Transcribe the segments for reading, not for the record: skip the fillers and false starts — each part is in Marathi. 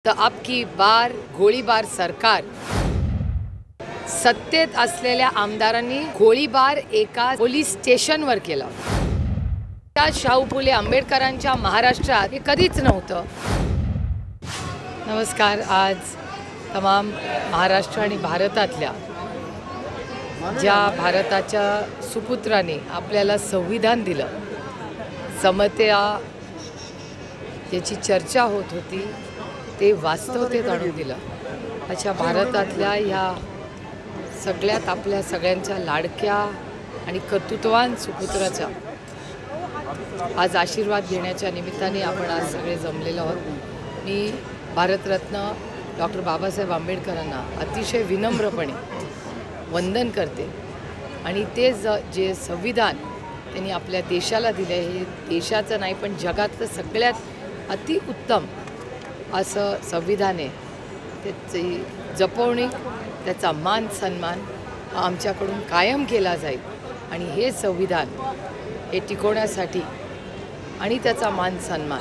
तर अब की बार गोळीबार सरकार सत्तेत असलेल्या आमदारांनी गोळीबार एका पोलीस स्टेशनवर केला। त्या शाहू फुले आंबेडकरांच्या महाराष्ट्रात हे कधीच नव्हतं। नमस्कार। आज तमाम महाराष्ट्र आणि भारतातल्या ज्या भारताच्या सुपुत्राने आपल्याला संविधान दिलं, समतेया याची चर्चा होत होती, ते वास्तवतेत आणून दिलं। अशा भारतातल्या ह्या सगळ्यात आपल्या सगळ्यांच्या लाडक्या आणि कर्तृत्ववान सुपुत्राचा आज आशीर्वाद घेण्याच्या निमित्ताने आपण आज सगळे जमलेलो आहोत। मी भारतरत्न डॉक्टर बाबासाहेब आंबेडकरांना अतिशय विनम्रपणे वंदन करते आणि ते जे संविधान त्यांनी आपल्या देशाला दिले, हे देशाचं नाही पण जगातलं सगळ्यात अतिउत्तम असं संविधान आहे। त्याची जपवणूक, त्याचा मान सन्मान आमच्याकडून कायम केला जाईल आणि हे संविधान हे टिकवण्यासाठी आणि त्याचा मान सन्मान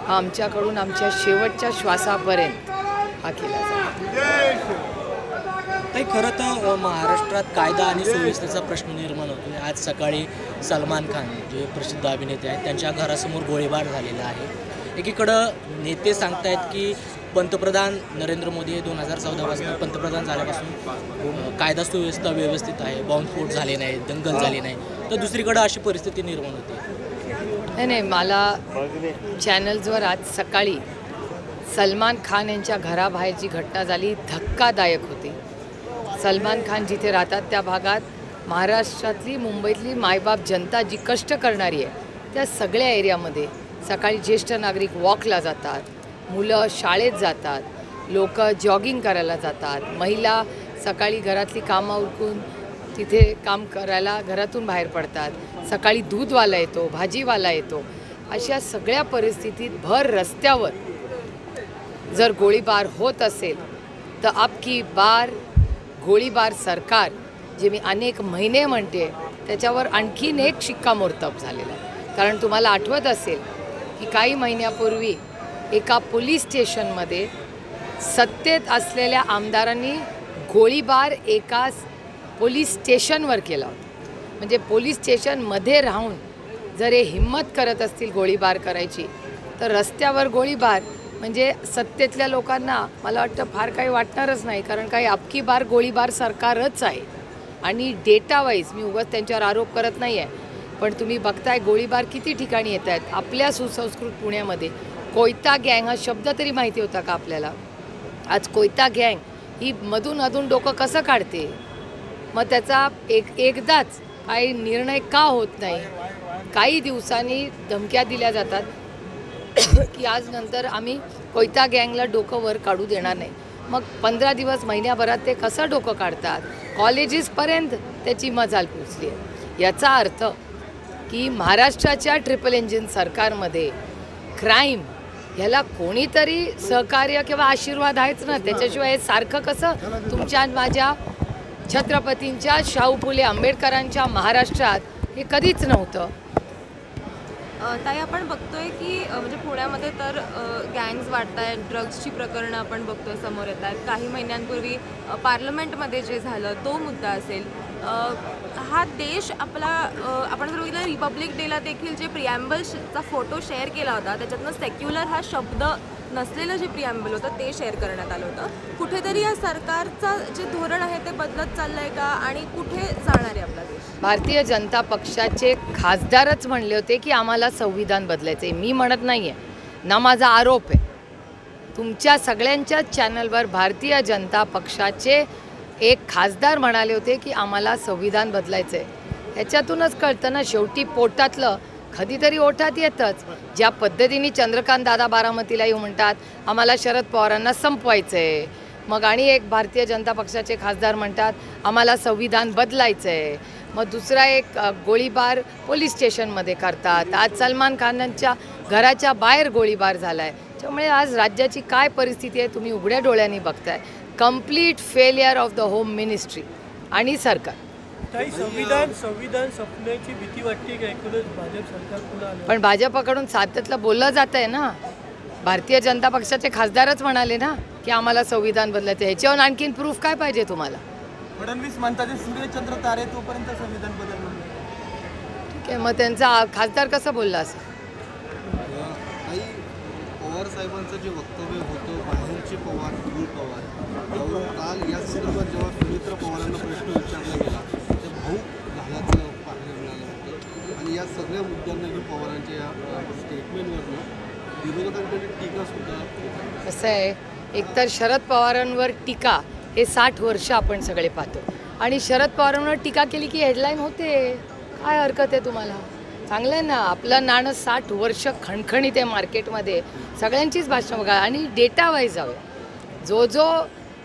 हा आमच्याकडून आमच्या शेवटच्या श्वासापर्यंत हा केला जाईल। ताई, खरं तर महाराष्ट्रात कायदा आणि सुव्यवस्थेचा प्रश्न निर्माण होतो। आज सकाळी सलमान खान जे प्रसिद्ध अभिनेते आहेत त्यांच्या घरासमोर गोळीबार झालेला आहे। एकीकडं नेते सांगतायत की पंतप्रधान नरेंद्र मोदी हे 2014 पासून पंतप्रधान झाल्यापासून कायदा सुव्यवस्था व्यवस्थित आहे, बॉम्बस्फोट झाले नाही, दंगल झाली नाही, तर दुसरीकडं अशी परिस्थिती निर्माण होते। नाही, मला चॅनल्सवर आज सकाळी सलमान खान यांच्या घराबाहेरची घटना झाली, धक्कादायक होती। सलमान खान जिथे राहतात त्या भागात महाराष्ट्रातली, मुंबईतली मायबाप जनता जी कष्ट करणारी आहे त्या सगळ्या एरियामध्ये सकाळी ज्येष्ठ नागरिक वॉकला जातात, मुलं शाळेत जातात, लोक जॉगिंग करायला जातात, महिला सकाळी घरातली कामं उरकून तिथे काम करायला घरातून बाहेर पडतात, सकाळी दूधवाला येतो, भाजीवाला येतो। अशा सगळ्या परिस्थितीत भर रस्त्यावर जर गोळीबार होत असेल तर अब की बार गोळीबार सरकार, जे मी अनेक महिने म्हणते, त्याच्यावर आणखीन एक शिक्कामोर्तब झालेला आहे। कारण तुम्हाला आठवत असेल की काही महिन्यापूर्वी एका पोलीस स्टेशनमध्ये सत्तेत असलेल्या आमदारांनी गोळीबार एका पोलीस स्टेशनवर केला होता। म्हणजे पोलीस स्टेशनमध्ये राहून जर हे हिम्मत करत असतील गोळीबार करायची, तर रस्त्यावर गोळीबार म्हणजे सत्तेतल्या लोकांना मला वाटतं फार काही वाटणारच नाही। कारण काही अबकी बार गोळीबार सरकारच आहे आणि डेटा वाईज मी उगाच त्यांच्यावर आरोप करत नाही आहे, पण तुम्ही बघताय गोळीबार किती ठिकाणी येत आहेत। आपल्या सुसंस्कृत पुण्यामध्ये कोयता गँग हा शब्द तरी माहिती होता का आपल्याला? आज कोयता गँग ही मधून अधून डोकं कसं काढते, मग त्याचा एकदाच काही निर्णय का होत नाही? काही दिवसांनी धमक्या दिल्या जातात की आज नंतर आम्ही कोयता गँगला डोकं वर काढू देणार नाही। मग 15 दिवस महिन्याभरात ते कसं डोकं काढतात? कॉलेजेसपर्यंत त्याची मजाल पोचली आहे। याचा अर्थ की महाराष्ट्राच्या ट्रिपल इंजिन सरकारमध्ये क्राईम ह्याला कोणीतरी सहकार्य किंवा आशीर्वाद आहेच ना, त्याच्याशिवाय हे सारखं कसं तुमच्या माझ्या छत्रपतींच्या शाहू फुले आंबेडकरांच्या महाराष्ट्रात हे कधीच नव्हतं। ताई, आपण बघतोय की म्हणजे पुण्यामध्ये तर गँग्स वाढत आहेत, ड्रग्सची प्रकरणं आपण बघतोय समोर येत आहेत। काही महिन्यांपूर्वी पार्लमेंटमध्ये जे झालं तो मुद्दा असेल। हा देश आपला आपण जर बघितलं रिपब्लिक डेला देखील जे प्रिॲम्बलचा फोटो शेअर केला होता, त्याच्यातनं सेक्युलर हा शब्द नसलेलं जे प्रिॲम्बल होतं ते शेअर करण्यात आलं होतं। कुठेतरी या सरकारचं जे धोरण आहे ते बदलत चाललं आहे का आणि कुठे जाणार आहे आपला देश? भारतीय जनता पक्षाचे खासदारच म्हणले होते की आम्हाला संविधान बदलायचं आहे। मी म्हणत नाही आहे ना, माझा आरोप आहे। तुमच्या सगळ्यांच्या चॅनलवर भारतीय जनता पक्षाचे एक खासदार म्हणाले होते की आम्हाला संविधान बदलायचं आहे। ह्याच्यातूनच कळतं ना, शेवटी पोटातलं कधीतरी ओठात येतंच। ज्या पद्धतीने चंद्रकांत दादा बारामतीला येऊन म्हणतात आम्हाला शरद पवारांना संपवायचं आहे, मग आणि एक भारतीय जनता पक्षाचे खासदार म्हणतात आम्हाला संविधान बदलायचं आहे, मग दुसरा एक गोळीबार पोलीस स्टेशनमध्ये करतात। आज सलमान खानांच्या घराच्या बाहेर गोळीबार झाला आहे। त्यामुळे आज राज्याची काय परिस्थिती आहे तुम्ही उघड्या डोळ्यांनी बघताय। Complete failure of the home ministry आणि सरकार। संविधान सपण्याची भीती वाटते का? एकूणच भाजप सरकार पुन्हा आलं, पण भाजपकडून सातत्यातलं बोललं जात आहे ना, भारतीय जनता पक्षाचे खासदारच म्हणाले ना की आम्हाला संविधान बदलायचं. ह्याच्यावर आणखीन प्रूफ काय पाहिजे तुम्हाला? फडणवीस म्हणतात सूर्यचंद्र तारे तोपर्यंत संविधान बदलणार. ठीक आहे, मग त्यांचा खासदार कसं बोलला असं? काही पवार साहेबांचं जे वक्तव्य होतं, बाहेरचे पवार, मूळ पवार, त्यावरून काल या संदर्भात जेव्हा सुमित्रा पवारांना प्रश्न विचारला गेला ते भाऊक झाल्याचं पाहायला मिळालं होतं. आणि या सगळ्या मुद्द्यांना घेऊन पवारांच्या या स्टेटमेंटवरनं विरोधकांकडे टीका सुद्धा. कसं आहे, एकतर शरद पवारांवर टीका हे 60 वर्ष आपण सगळे पाहतो आणि शरद पवारांवर टीका केली की हेडलाईन होते. काय हरकत आहे तुम्हाला? चांगलं आहे ना, आपलं नाणं 60 वर्ष खणखणीत आहे मार्केटमध्ये. सगळ्यांचीच भाषणं बघा आणि डेटा वाईज जावे. जो जो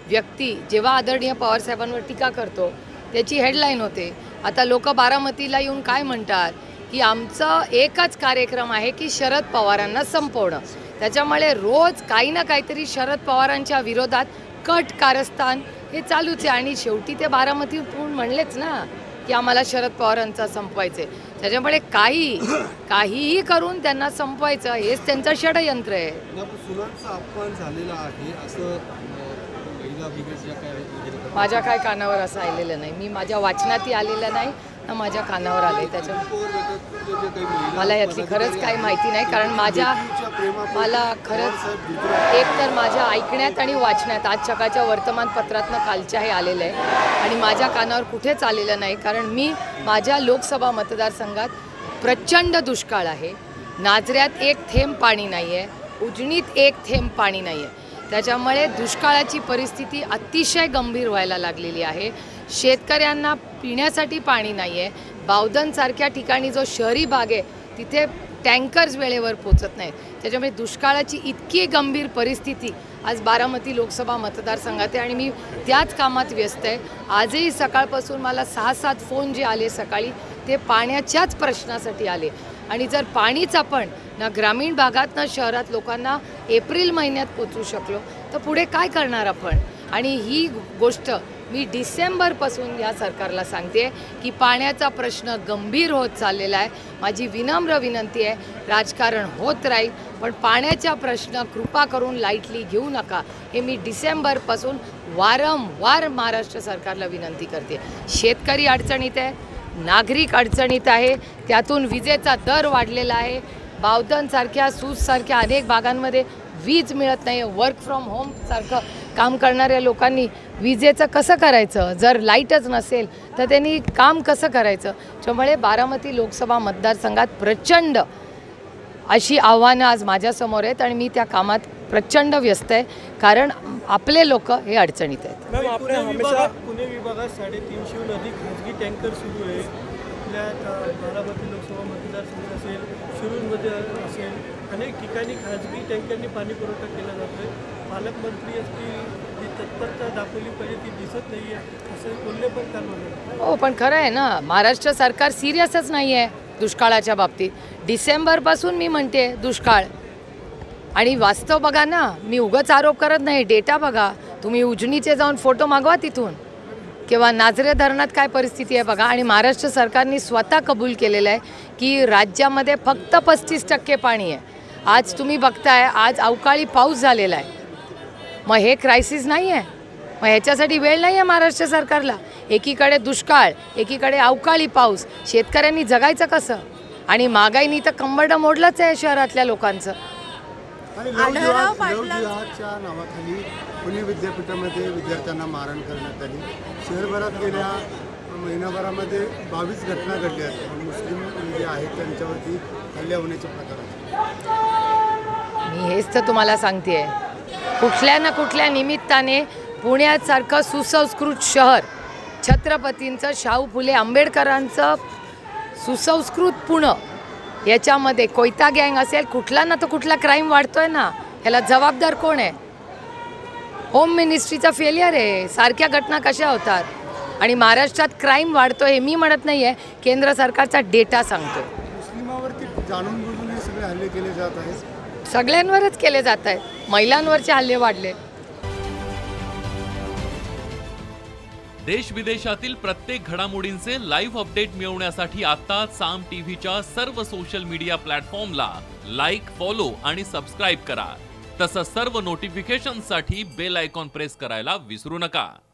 व्यक्ती जेव्हा आदरणीय पवारसाहेबांवर टीका करतो त्याची हेडलाईन होते. आता लोक बारामतीला येऊन काय म्हणतात की आमचं एकच कार्यक्रम आहे की शरद पवारांना संपवणं. त्याच्यामुळे रोज काही ना काहीतरी शरद पवारांच्या विरोधात कट कारस्थान हे चालूच आहे. आणि शेवटी ते बारामतीहून म्हणलेच ना की आम्हाला शरद पवारांचा संपवायचं आहे. त्याच्यामुळे काहीही करून त्यांना संपवायचं हेच त्यांचं षडयंत्र आहे. सुनांचा अपमान झालेला आहे असं महिला विकास या काय माझ्या काय कानावर असं आलेलं नाही. मी माझ्या वाचनातही आलेलं नाही ना माझ्या कानावर आले. त्याच्यामुळे मला यातली खरंच काही माहिती नाही. कारण मला खरंच एक तर माझ्या ऐकण्यात आणि वाचण्यात आज सकाळच्या वर्तमानपत्रातनं कालच्या हे आलेलं आहे आणि माझ्या कानावर कुठेच आलेलं नाही. कारण मी माझ्या लोकसभा मतदारसंघात प्रचंड दुष्काळ आहे. नाझऱ्यात एक थेंब पाणी नाही आहे, उजनीत एक थेंब पाणी नाही आहे. त्याच्यामुळे दुष्काळाची परिस्थिती अतिशय गंभीर व्हायला लागलेली आहे. शेतकऱ्यांना पिण्यासाठी पाणी नाही आहे. बावधनसारख्या ठिकाणी जो शहरी भाग आहे तिथे टँकर्स वेळेवर पोचत नाहीत. त्याच्यामुळे दुष्काळाची इतकी गंभीर परिस्थिती आज बारामती लोकसभा मतदारसंघात आहे आणि मी त्याच कामात व्यस्त आहे. आजही सकाळपासून मला 6-7 फोन जे आले सकाळी ते पाण्याच्याच प्रश्नासाठी आले. आणि जर पाणीच आपण ना ग्रामीण भागात ना शहरात लोकांना एप्रिल महिन्यात पोचवू शकलो तर पुढे काय करणार आपण? आणि ही गोष्ट मी डिसेंबरपासून या सरकारला सांगते की पाण्याचा प्रश्न गंभीर होत चाललेला आहे. माझी विनम्र विनंती आहे, राजकारण होत राहील पण पाण्याचा प्रश्न कृपा करून लाईटली घेऊ नका. हे मी डिसेंबरपासून वारंवार महाराष्ट्र सरकारला विनंती करते. शेतकरी अडचणीत आहे, नागरिक अडचणीत आहे, त्यातून विजेचा दर वाढलेला आहे. बावधनसारख्या सूजसारख्या अनेक भागांमध्ये वीज मिळत नाही. वर्क फ्रॉम होमसारखं काम करणाऱ्या लोकांनी विजेचं कसं करायचं? जर लाईटच नसेल तर त्यांनी काम कसं करायचं? त्यामुळे बारामती लोकसभा मतदारसंघात प्रचंड अशी आव्हानं आज माझ्यासमोर आहेत आणि मी त्या कामात प्रचंड व्यस्त आहे कारण आपले लोक हे अडचणीत आहेत. पुणे विभागात 350हून अधिक खाजगी टँकर सुरू आहे. आपल्या बारामती लोकसभा मतदारसंघ असेल, शिरूरमध्ये असेल, अनेक ठिकाणी खाजगी टँकरनी पाणी पुरवठा केला जातो आहे. पालकमंत्री असतील जी तत्परता दाखवली पाहिजे ती दिसत नाही आहे असं बोलले पण काल. हो पण खरं आहे ना, महाराष्ट्र सरकार सिरियसच नाही आहे दुष्काळाच्या बाबतीत. डिसेंबरपासून मी म्हणते दुष्काळ आणि वास्तव बघा ना. मी उगाच आरोप करत नाही, डेटा बघा. तुम्ही उजनीचे जाऊन फोटो मागवा तिथून किंवा नाझरे धरणात काय परिस्थिती आहे बघा. आणि महाराष्ट्र सरकारने स्वतः कबूल केलेलं आहे की राज्यामध्ये फक्त 35% पाणी आहे. आज तुम्ही बघताय आज अवकाळी पाऊस झालेला आहे. मग हे क्रायसिस नाही आहे? मग ह्याच्यासाठी वेळ नाही आहे महाराष्ट्र सरकारला? एकीकडे दुष्काळ, एकीकडे अवकाळी पाऊस, शेतकऱ्यांनी जगायचं कसं? आणि महागाईनी तर कंबरडं मोडलंच आहे शहरातल्या लोकांचं. आणि लवजिहादच्या नावाखाली पुणे विद्यापीठामध्ये विद्यार्थ्यांना मारहाण करण्यात आली. शहरभरात गेल्या महिनाभरामध्ये 22 घटना घडल्या आहेत. मुस्लिम जे आहेत त्यांच्यावरती हल्ले होण्याचे प्रकार आहेत. मी हेच तर तुम्हाला सांगते आहे, कुठल्या ना कुठल्या निमित्ताने पुण्यासारखं सुसंस्कृत शहर, छत्रपतींचं, शाहू फुले आंबेडकरांचं सुसंस्कृत पुणे, याच्यामध्ये कोयता गँग असेल, कुठला ना तर कुठला क्राईम वाढतोय ना. ह्याला जबाबदार कोण आहे? होम मिनिस्ट्रीचा फेलियर आहे. सारख्या घटना कशा होतात? आणि महाराष्ट्रात क्राईम वाढतोय हे मी म्हणत नाही आहे, केंद्र सरकारचा डेटा सांगतो. मुस्लिमावरती जाणून बुजून हे सगळे हल्ले केले जात आहेत. सगळ्यांवरच केले जात आहेत. महिलांवरचे हल्ले वाढले. देश विदेशातील प्रत्येक घडामोडींचे लाईव्ह अपडेट मिळवण्यासाठी आता साम टीव्हीच्या सर्व सोशल मीडिया प्लॅटफॉर्मला लाईक, फॉलो आणि सबस्क्राईब करा. तसंच सर्व नोटिफिकेशनसाठी बेल आयकॉन प्रेस करायला विसरू नका.